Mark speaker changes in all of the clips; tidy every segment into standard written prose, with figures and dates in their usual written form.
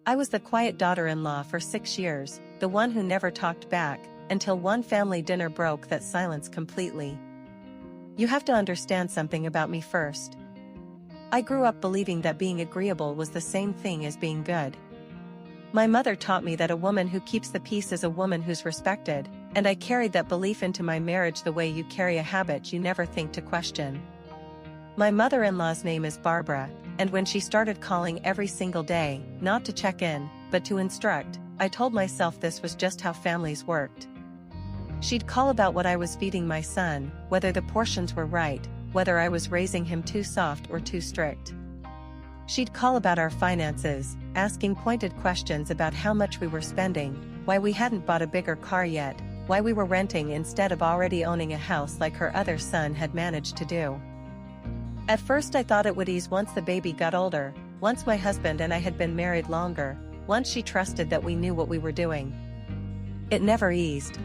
Speaker 1: I was the quiet daughter-in-law for 6 years, the one who never talked back, until one family dinner broke that silence completely. You have to understand something about me first. I grew up believing that being agreeable was the same thing as being good. My mother taught me that a woman who keeps the peace is a woman who's respected, and I carried that belief into my marriage the way you carry a habit you never think to question. My mother-in-law's name is Barbara, and when she started calling every single day, not to check in, but to instruct, I told myself this was just how families worked. She'd call about what I was feeding my son, whether the portions were right, whether I was raising him too soft or too strict. She'd call about our finances, asking pointed questions about how much we were spending, why we hadn't bought a bigger car yet, why we were renting instead of already owning a house like her other son had managed to do. At first I thought it would ease once the baby got older, once my husband and I had been married longer, once she trusted that we knew what we were doing. It never eased.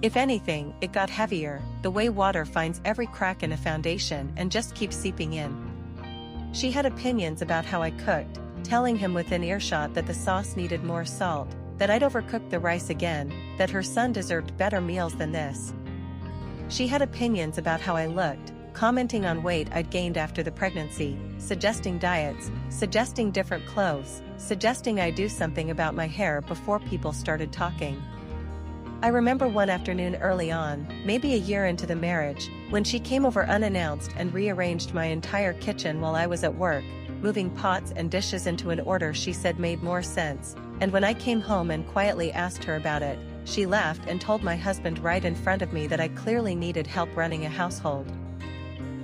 Speaker 1: If anything, it got heavier, the way water finds every crack in a foundation and just keeps seeping in. She had opinions about how I cooked, telling him within earshot that the sauce needed more salt, that I'd overcooked the rice again, that her son deserved better meals than this. She had opinions about how I looked, commenting on weight I'd gained after the pregnancy, suggesting diets, suggesting different clothes, suggesting I do something about my hair before people started talking. I remember one afternoon early on, maybe a year into the marriage, when she came over unannounced and rearranged my entire kitchen while I was at work, moving pots and dishes into an order she said made more sense, and when I came home and quietly asked her about it, she laughed and told my husband right in front of me that I clearly needed help running a household.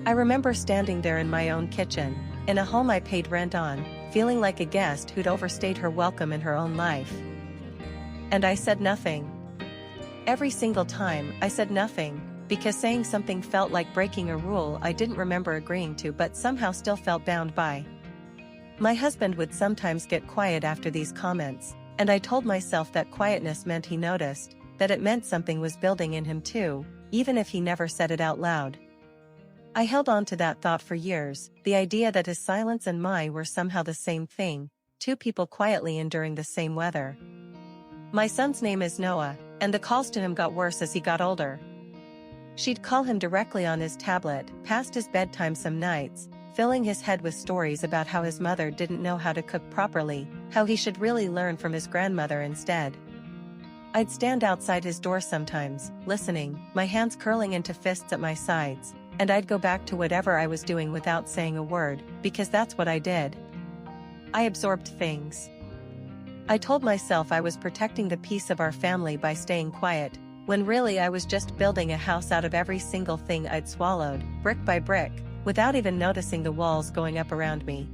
Speaker 1: I remember standing there in my own kitchen, in a home I paid rent on, feeling like a guest who'd overstayed her welcome in her own life. And I said nothing. Every single time, I said nothing, because saying something felt like breaking a rule I didn't remember agreeing to but somehow still felt bound by. My husband would sometimes get quiet after these comments, and I told myself that quietness meant he noticed, that it meant something was building in him too, even if he never said it out loud. I held on to that thought for years, the idea that his silence and mine were somehow the same thing, two people quietly enduring the same weather. My son's name is Noah, and the calls to him got worse as he got older. She'd call him directly on his tablet, past his bedtime some nights, filling his head with stories about how his mother didn't know how to cook properly, how he should really learn from his grandmother instead. I'd stand outside his door sometimes, listening, my hands curling into fists at my sides, and I'd go back to whatever I was doing without saying a word, because that's what I did. I absorbed things. I told myself I was protecting the peace of our family by staying quiet, when really I was just building a house out of every single thing I'd swallowed, brick by brick, without even noticing the walls going up around me.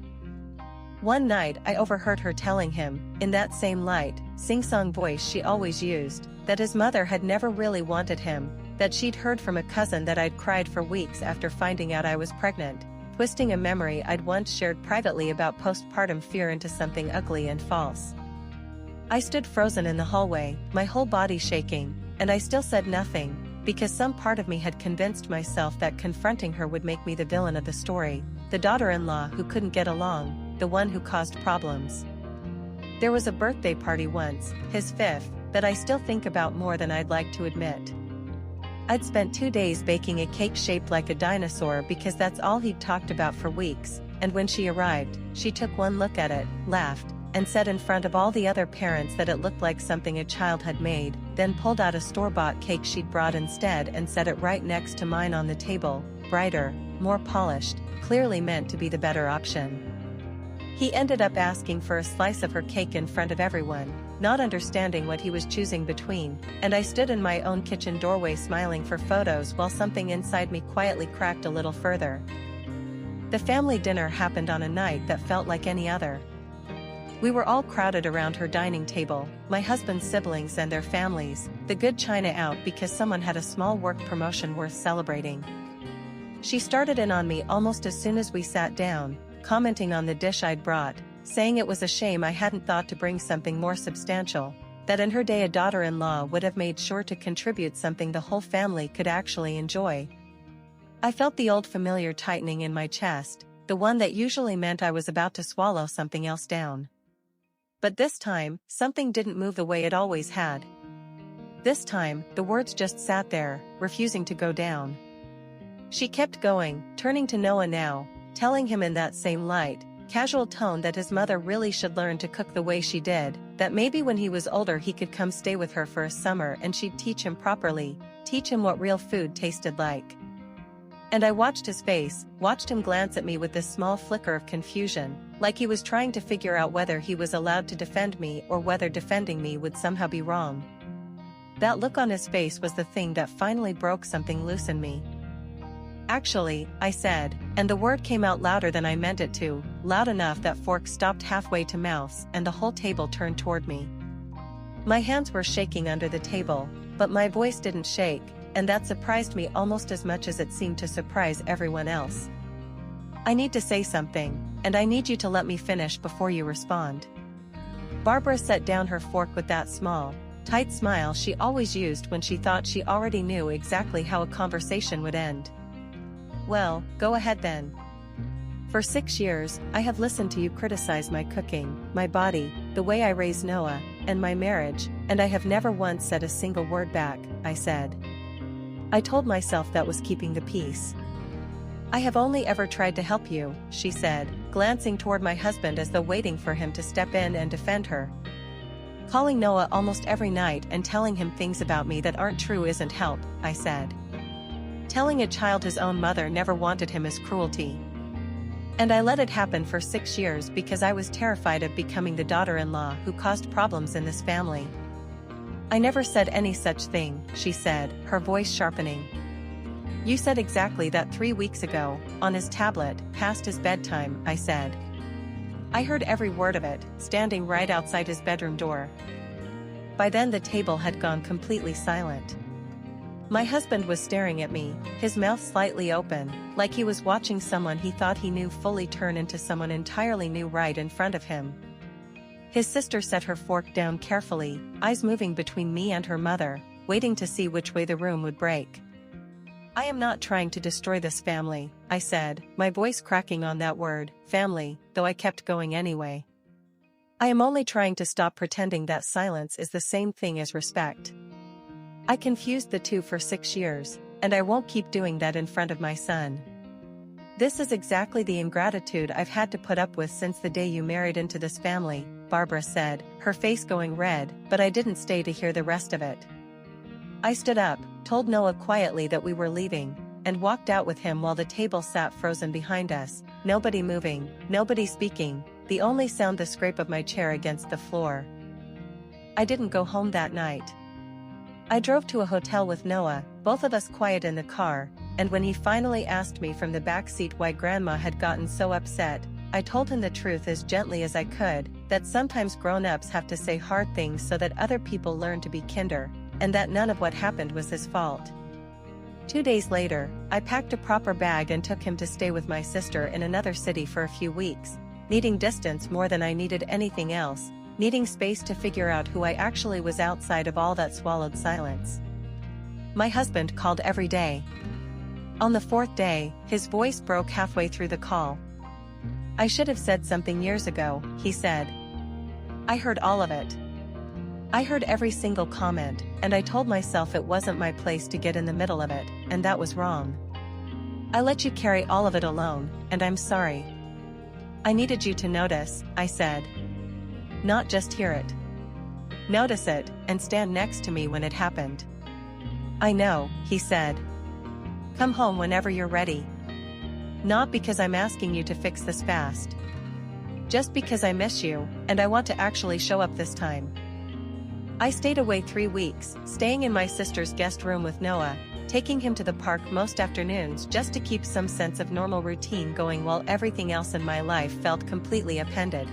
Speaker 1: One night I overheard her telling him, in that same light, sing-song voice she always used, that his mother had never really wanted him, that she'd heard from a cousin that I'd cried for weeks after finding out I was pregnant, twisting a memory I'd once shared privately about postpartum fear into something ugly and false. I stood frozen in the hallway, my whole body shaking, and I still said nothing, because some part of me had convinced myself that confronting her would make me the villain of the story, the daughter-in-law who couldn't get along, the one who caused problems. There was a birthday party once, his 5th, that I still think about more than I'd like to admit. I'd spent 2 days baking a cake shaped like a dinosaur because that's all he'd talked about for weeks, and when she arrived, she took one look at it, laughed, and said in front of all the other parents that it looked like something a child had made, then pulled out a store-bought cake she'd brought instead and set it right next to mine on the table, brighter, more polished, clearly meant to be the better option. He ended up asking for a slice of her cake in front of everyone, not understanding what he was choosing between, and I stood in my own kitchen doorway smiling for photos while something inside me quietly cracked a little further. The family dinner happened on a night that felt like any other. We were all crowded around her dining table, my husband's siblings and their families, the good china out because someone had a small work promotion worth celebrating. She started in on me almost as soon as we sat down, commenting on the dish I'd brought, saying it was a shame I hadn't thought to bring something more substantial, that in her day a daughter-in-law would have made sure to contribute something the whole family could actually enjoy. I felt the old familiar tightening in my chest, the one that usually meant I was about to swallow something else down. But this time, something didn't move the way it always had. This time, the words just sat there, refusing to go down. She kept going, turning to Noah now, telling him in that same light, casual tone that his mother really should learn to cook the way she did, that maybe when he was older he could come stay with her for a summer and she'd teach him properly, teach him what real food tasted like. And I watched his face, watched him glance at me with this small flicker of confusion, like he was trying to figure out whether he was allowed to defend me or whether defending me would somehow be wrong. That look on his face was the thing that finally broke something loose in me. "Actually," I said, and the word came out louder than I meant it to, loud enough that fork stopped halfway to mouth and the whole table turned toward me. My hands were shaking under the table, but my voice didn't shake, and that surprised me almost as much as it seemed to surprise everyone else. "I need to say something, and I need you to let me finish before you respond." Barbara set down her fork with that small, tight smile she always used when she thought she already knew exactly how a conversation would end. "Well, go ahead then. For 6 years, I have listened to you criticize my cooking, my body, the way I raised Noah, and my marriage, and I have never once said a single word back," I said. I told myself that was keeping the peace. "I have only ever tried to help you," she said, glancing toward my husband as though waiting for him to step in and defend her. "Calling Noah almost every night and telling him things about me that aren't true isn't help," I said. "Telling a child his own mother never wanted him is cruelty. And I let it happen for 6 years because I was terrified of becoming the daughter-in-law who caused problems in this family." "I never said any such thing," she said, her voice sharpening. "You said exactly that 3 weeks ago, on his tablet, past his bedtime," I said. I heard every word of it, standing right outside his bedroom door. By then the table had gone completely silent. My husband was staring at me, his mouth slightly open, like he was watching someone he thought he knew fully turn into someone entirely new right in front of him. His sister set her fork down carefully, eyes moving between me and her mother, waiting to see which way the room would break. "I am not trying to destroy this family," I said, my voice cracking on that word, family, though I kept going anyway. "I am only trying to stop pretending that silence is the same thing as respect. I confused the two for 6 years, and I won't keep doing that in front of my son. This is exactly the ingratitude I've had to put up with since the day you married into this family," Barbara said, her face going red, but I didn't stay to hear the rest of it. I stood up, told Noah quietly that we were leaving, and walked out with him while the table sat frozen behind us, nobody moving, nobody speaking, the only sound the scrape of my chair against the floor. I didn't go home that night. I drove to a hotel with Noah, both of us quiet in the car, and when he finally asked me from the back seat why Grandma had gotten so upset, I told him the truth as gently as I could, that sometimes grown-ups have to say hard things so that other people learn to be kinder, and that none of what happened was his fault. 2 days later, I packed a proper bag and took him to stay with my sister in another city for a few weeks, needing distance more than I needed anything else, needing space to figure out who I actually was outside of all that swallowed silence. My husband called every day. On the 4th day, his voice broke halfway through the call. "I should have said something years ago," he said. "I heard all of it. I heard every single comment, and I told myself it wasn't my place to get in the middle of it, and that was wrong. I let you carry all of it alone, and I'm sorry. I needed you to notice," I said. "Not just hear it. Notice it, and stand next to me when it happened." "I know," he said. "Come home whenever you're ready. Not because I'm asking you to fix this fast. Just because I miss you, and I want to actually show up this time." I stayed away 3 weeks, staying in my sister's guest room with Noah, taking him to the park most afternoons just to keep some sense of normal routine going while everything else in my life felt completely appended.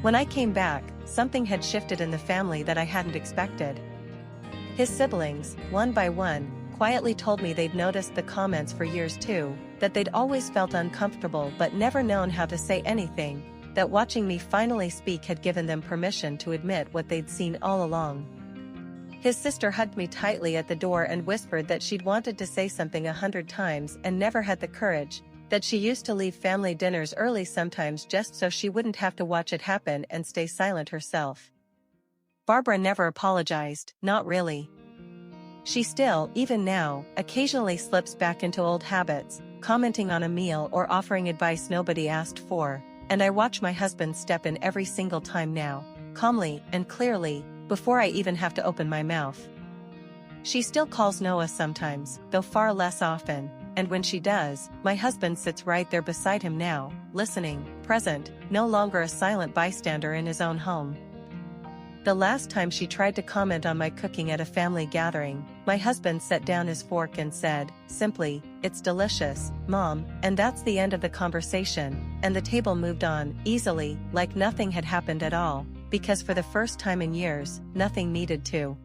Speaker 1: When I came back, something had shifted in the family that I hadn't expected. His siblings, one by one, quietly told me they'd noticed the comments for years too, that they'd always felt uncomfortable but never known how to say anything, that watching me finally speak had given them permission to admit what they'd seen all along. His sister hugged me tightly at the door and whispered that she'd wanted to say something 100 times and never had the courage, That she used to leave family dinners early sometimes just so she wouldn't have to watch it happen and stay silent herself. Barbara never apologized, not really. She still, even now, occasionally slips back into old habits, commenting on a meal or offering advice nobody asked for, and I watch my husband step in every single time now, calmly and clearly, before I even have to open my mouth. She still calls Noah sometimes, though far less often, and when she does, my husband sits right there beside him now, listening, present, no longer a silent bystander in his own home. The last time she tried to comment on my cooking at a family gathering, my husband set down his fork and said, simply, "It's delicious, Mom," and that's the end of the conversation, and the table moved on, easily, like nothing had happened at all, because for the first time in years, nothing needed to.